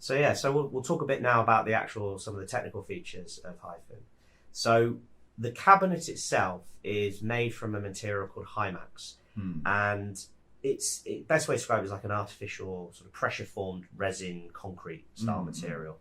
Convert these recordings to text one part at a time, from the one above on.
So yeah, so we'll talk a bit now about some of the technical features of Hyphn. So the cabinet itself is made from a material called Hymax, and best way to describe it is like an artificial sort of pressure formed resin concrete style material.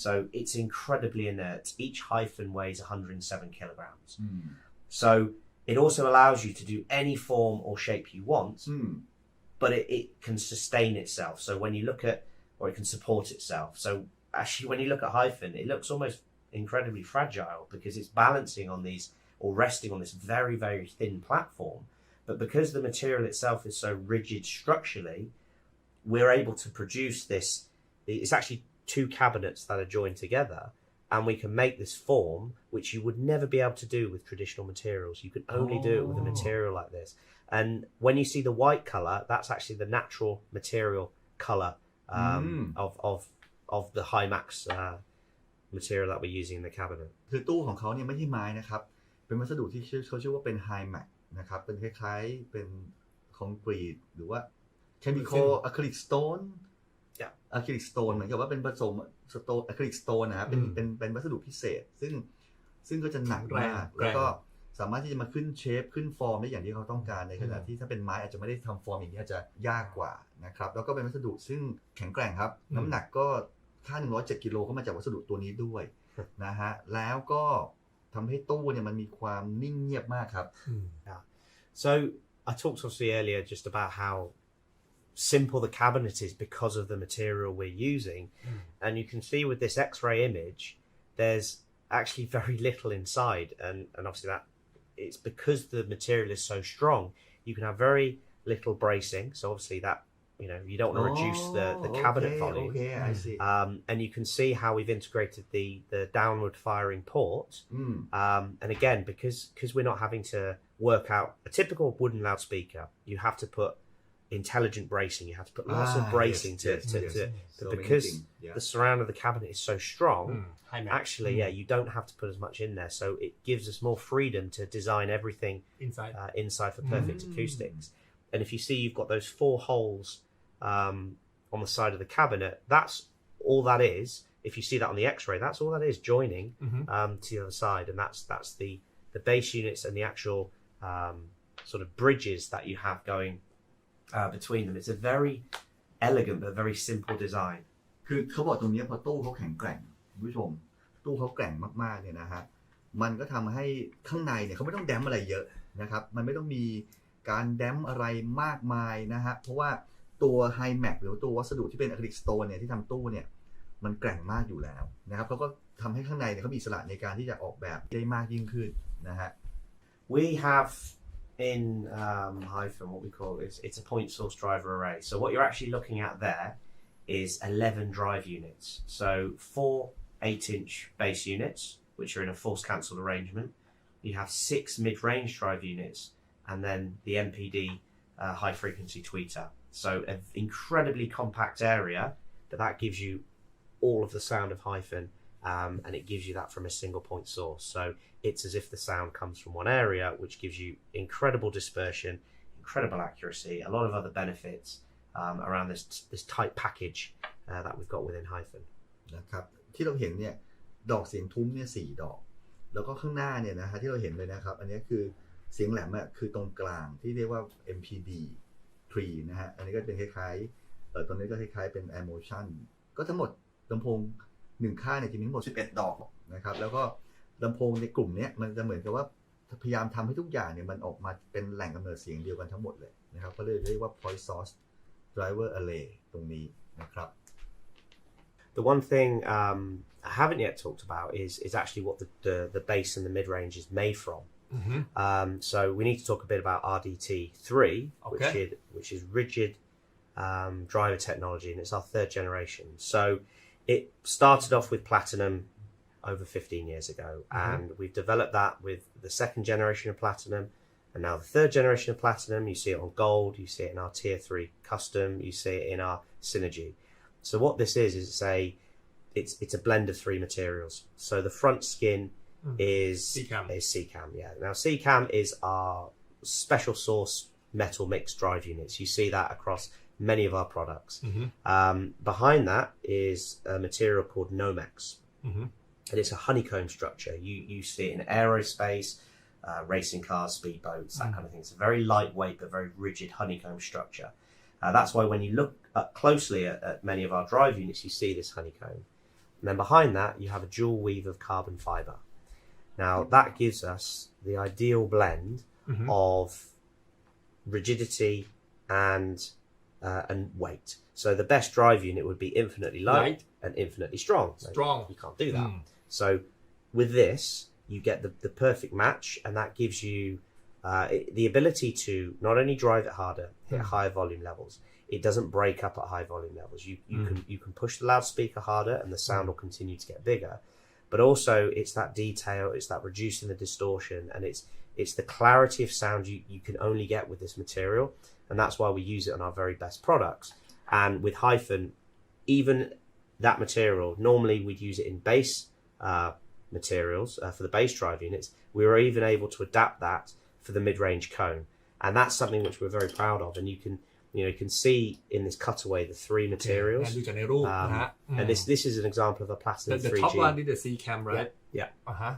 So it's incredibly inert. Each Hyphn weighs 107 kilograms. So it also allows you to do any form or shape you want, but it can sustain itself. So when you look at, or it can support itself. So actually when you look at Hyphn, it looks almost incredibly fragile because it's balancing on these, or resting on this very, very thin platform. But because the material itself is so rigid structurally, we're able to produce this. It's actually two cabinets that are joined together, and we can make this form, which you would never be able to do with traditional materials. You can only do it with a material like this. And when you see the white color, that's actually the natural material color of the Hymax material that we're using in the cabinet. คือตู้ของเขาเนี่ยไม่ใช่ไม้นะครับเป็นวัสดุที่เขาชื่อว่าเป็น Hymax นะครับเป็นคล้ายๆเป็นคอนกรีตหรือว่า chemical acrylic stone acrylic stone เหมือนกับว่าเป็นผสม stone acrylic stone นะครับเป็นวัสดุพิเศษซึ่งก็จะหนักมากแล้วก็สามารถที่จะมาขึ้นเชฟขึ้นฟอร์มได้อย่างที่เขาต้องการในขณะที่ถ้าเป็นไม้อาจจะไม่ได้ทำฟอร์มอย่างนี้อาจจะยากกว่านะครับแล้วก็เป็นวัสดุซึ่งแข็งแกร่งครับน้ำหนักก็ค่า107กิโลก็มาจากวัสดุตัวนี้ด้วยนะฮะแล้วก็ทำให้ตู้เนี่ยมันมีความนิ่งเงียบมากครับ So I talked obviously earlier just about how simple the cabinet is because of the material we're using, and you can see with this X-ray image there's actually very little inside, and obviously that it's because the material is so strong you can have very little bracing, so obviously that you don't want to reduce the cabinet volume. Okay, I see. And you can see how we've integrated the downward firing port. And again, because we're not having to work out a typical wooden loudspeaker, you have to put intelligent bracing. You have to put lots of bracing because the surround of the cabinet is so strong. Actually, you don't have to put as much in there, so it gives us more freedom to design everything inside for perfect acoustics. And if you see, you've got those 4 holes on the side of the cabinet. That's all that is. If you see that on the X-ray, that's all that is, joining to the other side, and that's the base units and the actual sort of bridges that you have going between them. It's a very elegant but very simple design. คือเขาบอกตรงนี้พอตู้เขาแข็งแกร่งคุณผู้ชมตู้เขาแกร่งมากๆเนี่ยนะฮะมันก็ทำให้ข้างในเนี่ยเขาไม่ต้องแดมอะไรเยอะนะครับมันไม่ต้องมีการแดมอะไรมากมายนะฮะเพราะว่าตัว Hymax หรือตัววัสดุที่เป็น acrylic stone เนี่ยที่ทำตู้เนี่ยมันแกร่งมากอยู่แล้วนะครับเขาก็ทำให้ข้างในเนี่ยเขามีอิสระในการที่จะออกแบบได้มากยิ่งขึ้นนะฮะ We have in Hyphn what we call it's a point source driver array. So what you're actually looking at there is 11 drive units. So 4 8-inch base units, which are in a force cancelled arrangement. You have 6 mid-range drive units, and then the MPD high frequency tweeter. So an incredibly compact area, but that gives you all of the sound of Hyphn, and it gives you that from a single point source. So it's as if the sound comes from one area, which gives you incredible dispersion, incredible accuracy, a lot of other benefits around this tight package that we've got within Hyphn. นะครับที่เราเห็นเนี่ยดอกเสียงทุ้มเนี่ย4 ดอกแล้วก็ข้างหน้าเนี่ยนะฮะที่เราเห็นเลยนะครับอันนี้คือเสียงแหลมอ่ะคือตรงกลางที่เรียกว่า MPD 3นะฮะอันนี้ก็เป็นคล้ายๆตรงนี้ก็คล้ายๆเป็น Air Motion ก็ทั้งหมดลำโพง1ข้างเนี่ยจะมีทั้งหมด11 ดอกนะครับแล้วก็ลำโพงในกลุ่มนี้มันจะเหมือนกับว่าพยายามทำให้ทุกอย่างเนี่ยมันออกมาเป็นแหล่งกำเนิดเสียงเดียวกันทั้งหมดเลยนะครับก็เลยเรียกว่า point source driver array ตรงนี้นะครับ The one thing I haven't yet talked about is actually what the bass and the mid range is made from. So we need to talk a bit about RDT3, which is rigid driver technology, and it's our 3rd generation. So it started off with platinum over 15 years ago, and we've developed that with the 2nd generation of platinum, and now the 3rd generation of platinum. You see it on gold, you see it in our tier 3 custom, you see it in our synergy. So what this is it's a blend of 3 materials. So the front skin is CCAM. Yeah. Now CCAM is our special source metal mixed drive units. You see that across many of our products. Behind that is a material called Nomex, and it's a honeycomb structure. You see it in aerospace, racing cars, speedboats, that kind of thing. It's a very lightweight but very rigid honeycomb structure. That's why when you look closely at many of our drive units, you see this honeycomb. And then behind that, you have a dual weave of carbon fiber. Now, that gives us the ideal blend of rigidity and weight. So the best drive unit would be infinitely light and infinitely strong. You can't do that. So with this, you get the perfect match, and that gives you the ability to not only drive it harder, hit higher volume levels. It doesn't break up at high volume levels. You can push the loudspeaker harder, and the sound will continue to get bigger. But also, it's that detail, it's that reducing the distortion, and it's the clarity of sound you can only get with this material, and that's why we use it on our very best products. And with Hyphn, even that material, normally we'd use it in bass materials for the bass drive units. We were even able to adapt that for the mid-range cone, and that's something which we're very proud of. And you can see in this cutaway the three materials. And this is an example of a platinum 3G. The top one is the C cam, right? Yeah.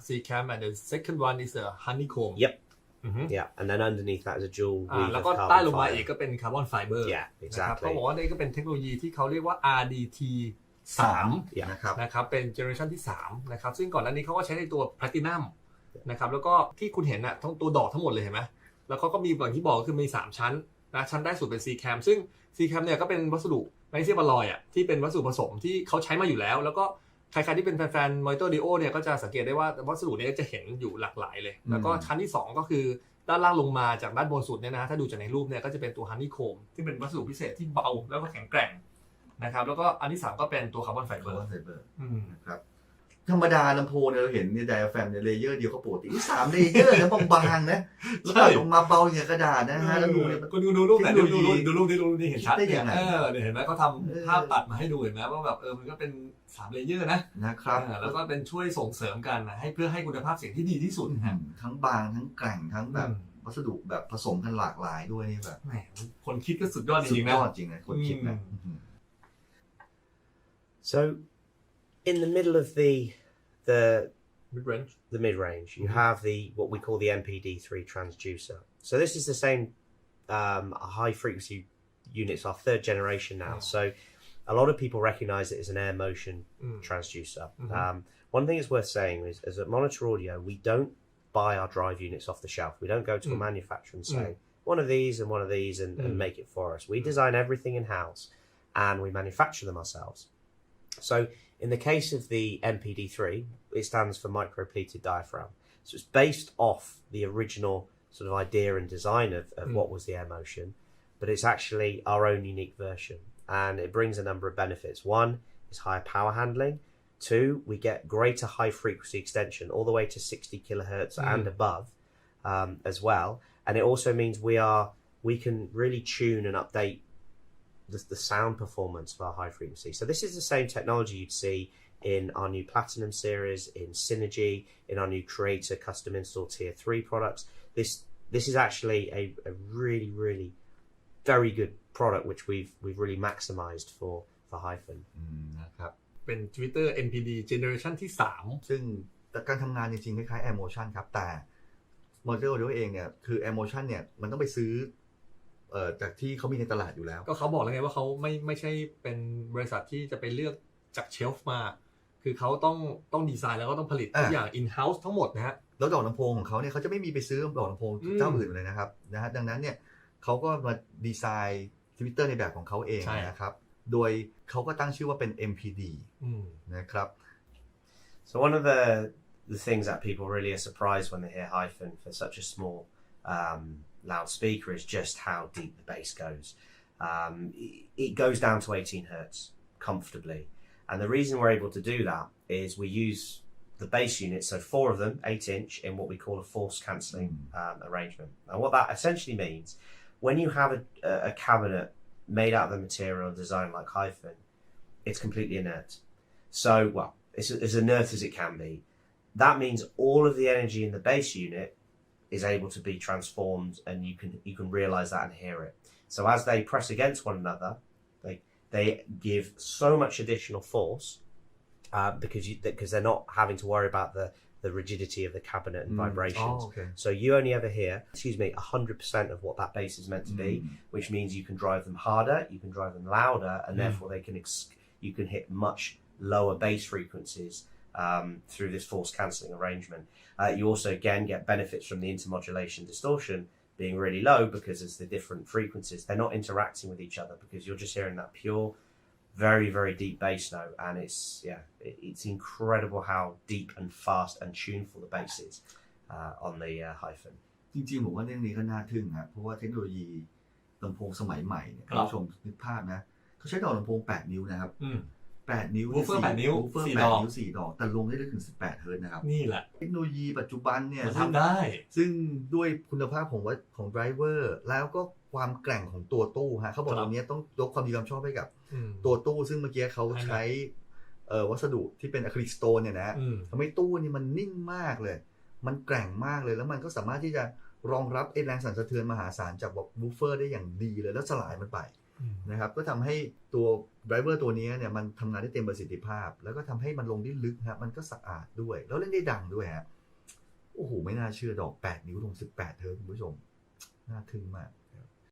C cam, and the second one is the honeycomb. Yep. Yeah, and then underneath that is a dual weave แล้ว of ก็ใต้ล carbon งมาอีก fiber. ก็เป็นคาร์บอนไฟเบอร์ Yeah, นะครับ exactly. เขาบอกว่านี่ก็เป็นเทคโนโลยีที่เขาเรียกว่า RDT 3 นะครับเป็นเจเนอเรชันที่3นะครับซึ่งก่อนหน้านี้เขาก็ใช้ในตัวแพลตินัมนะครับแล้วก็ที่คุณเห็นน่ะทั้งตัวดอกทั้งหมดเลยเห็นไหมแล้วเขาก็มีอย่างที่บอกคือมี3ชั้นนะชั้นได้สุดเป็น C cam ซึ่ง C cam เนี่ยก็เป็นวัสดุแมกนีเซียมอลลอยอ่ะที่เป็นวัสดุผสมที่เขาใช้มาอยู่แล้วแล้วก็ใครๆที่เป็นแฟนๆมอนิเตอร์ดิโอเนี่ยก็จะสังเกตได้ว่าวัสดุนี้จะเห็นอยู่หลากหลายเลยแล้วก็ชั้นที่2ก็คือด้านล่างลงมาจากด้านบนสุดเนี่ยนะถ้าดูจากในรูปเนี่ยก็จะเป็นตัวฮันนี่โคมที่เป็นวัสดุพิเศษที่เบาแล้วก็แข็งแกร่งนะครับแล้วก็อันที่3ก็เป็นตัวคาร์บอนไฟเบอร์นะครับธรรมดาลำโพงเนี่ยเราเห็นเนี่ยไดอะแฟรมเนี่ยเลเยอร์เดียวก็ปกติ3เลเยอร์นะบางๆนะแล้วก็ลงมาเบาอย่างกระดาษนะฮะแล้วดูเนี่ยคุณดูรูปไหนดูรูปที่เห็นชัดเนี่ยเห็นไหมเขาทำภาพตัดมาให้ดูเห็นไหมว่าแบบมันก็เป็น3เลเยอร์นะครับแล้วก็เป็นช่วยส่งเสริมกันให้เพื่อให้คุณภาพเสียงที่ดีที่สุดทั้งบางทั้งแกร่งทั้งแบบวัสดุแบบผสมกันหลากหลายด้วยนี่แบบคนคิดก็สุดยอดจริงๆนะสุดยอดจริงนะคนคิดนะ So in the middle of the mid-range, you have what we call the MPD3 transducer. So this is the same high frequency unit. It's our third generation now. So a lot of people recognize it as an air motion transducer. One thing that's worth saying is at Monitor Audio, we don't buy our drive units off the shelf. We don't go to a manufacturer and say one of these and one of these and make it for us. We design everything in-house and we manufacture them ourselves. So in the case of the MPD3, it stands for micropleated diaphragm. So it's based off the original sort of idea and design of what was the air motion, but it's actually our own unique version. And it brings a number of benefits. One is higher power handling. Two, we get greater high frequency extension all the way to 60 kilohertz and above as well. And it also means we can really tune and update the sound performance of our high frequency. So this is the same technology you'd see in our new Platinum series, in Synergy, in our new Creator custom install tier 3 products. This is actually a really, really very good product which we've really maximized for Hyphn. นะครับเป็น Twitter NPD Generation ที่3ซึ่งการทำงานจริงๆคล้ายๆ Air Motion ครับแต่ Monitor Audio เองเนี่ยคือ Air Motion เนี่ยมันต้องไปซื้อจากที่เขามีในตลาดอยู่แล้วก็เขาบอกแล้วไงว่าเขาไม่ใช่เป็นบริษัทที่จะไปเลือกจากเชลฟ์มาคือเขาต้องดีไซน์แล้วก็ต้องผลิตทุกอย่าง in house ทั้งหมดนะฮะแล้วดอกลำโพงของเขาเนี่ยเขาจะไม่มีไปซื้อดอกลำโพงเจ้าอื่นเลยนะครับดังนั้นเนี่ยเขาก็มาดีไซน์ทวิตเตอร์ในแบบของเขาเองนะครับโดยเขาก็ตั้งชื่อว่าเป็น MPD นะครับ So one of the things that people really are surprised when they hear Hyphn for such a small loudspeaker is just how deep the bass goes. It goes down to 18 hertz comfortably, and the reason we're able to do that is we use the bass units, so 4 of them 8-inch, in what we call a force cancelling arrangement. And what that essentially means, when you have a cabinet made out of the material designed like Hyphn, it's completely inert. So, well, it's as inert as it can be. That means all of the energy in the bass unit is able to be transformed, and you can realize that and hear it. So as they press against one another, they give so much additional force because they're not having to worry about the rigidity of the cabinet and vibrations. So you only ever hear 100% of what that bass is meant to be, which means you can drive them harder, you can drive them louder, and therefore you can hit much lower bass frequencies through this force cancelling arrangement. You also again get benefits from the intermodulation distortion being really low, because as the different frequencies, they're not interacting with each other, because you're just hearing that pure, very, very deep bass note, and it's incredible how deep and fast and tuneful the bass is on the Hyphn. จริงๆผมว่าเรื่องนี้ก็น่าทึ่งครับเพราะว่าเทคโนโลยีลำโพงสมัยใหม่เนี่ยคุณผู้ชมนึกภาพนะเขาใช้ดอกลำโพง8นิ้วนะครับ8นิ้ววูฟเฟอร์8นิ้ว4 ดอกแต่ลงได้ถึง18เฮิร์ตซ์นะครับนี่แหละเทคโนโลยีปัจจุบันเนี่ยทำได้ซึ่งด้วยคุณภาพของไดรเวอร์แล้วก็ความแกร่งของตัวตู้ฮะเขาบอกตรงนี้ต้องยกความดีความชอบให้กับตัวตู้ซึ่งเมื่อกี้เขาใช้วัสดุที่เป็นอะคริลิกสโตนเนี่ยนะทำให้ตู้นี่มันนิ่งมากเลยมันแกร่งมากเลยแล้วมันก็สามารถที่จะรองรับแรงสั่นสะเทือนมหาศาลจากวูฟเฟอร์ได้อย่างดีเลยแล้วสลายมันไปนะครับก็ทำให้ตัวไดรเวอร์ตัวนี้เนี่ยมันทำงานได้เต็มประสิทธิภาพแล้วก็ทำให้มันลงได้ลึกฮะมันก็สะอาดด้วยแล้วเล่นได้ดังด้วยฮะโอ้โหไม่น่าเชื่อดอก8นิ้วลง18เฮิร์ตซ์คุณผู้ชมน่าทึ่งมาก